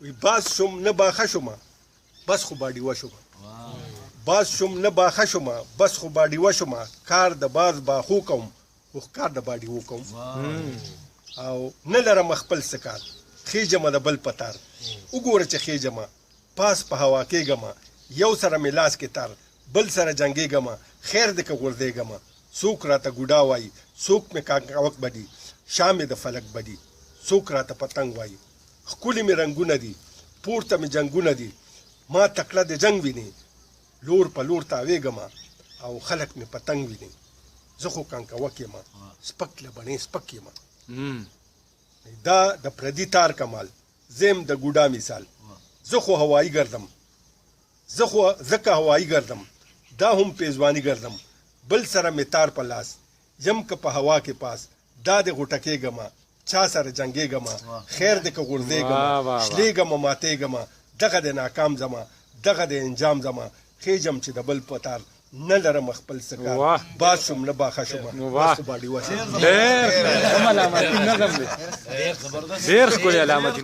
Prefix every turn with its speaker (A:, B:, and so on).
A: وی باز شم نه باخه شومه بس خو با ډیوه شومه باز شم نه باخه شومه بس خو با ډیوه شومه کار د باز باخو کوم خو کار د با ډیوه کوم او نه لرم خپل څه کار خېجمه د بل په تار وګوره چې خېجمه پاس په هوا کېږمه یو سره مې لاس کې تار بل سره جنګېږمه خیر دې که غورځېږمه څوک راته ګوډا وایي څوک مې کاکاوک بدي شا مې د فلک بدي څوک راته پتنګ وایي ښکلي مې رنګونه دي پورته مې جنګونه دي ما تکړه د جنګ ویني لور په لور تاوېږمه او خلک مې پتنګ ویني زه خو کانکاوک یمه سپک له بڼې سپک یمه دا د پردي تار کمال زم د ګوډا مثال زه خو هوایی ګرځم زه خو ځکه هوایی ګرځم دا هم پیزوانی ګرځم بل سره مې تار په لاس یم که په هوا کې پاس دا د غوټکېږمه چا سره جنګېږمه خیر دې که غورځېږمه شلېږمه ماتېږمه دغه د ناکام زما دغه د انجام زما خېجم چې د بل په تار نه لرم خپل څه کار باز شم نه باخه شومه بس خو با ډیوه شومه
B: ډېر ښکلی علامتي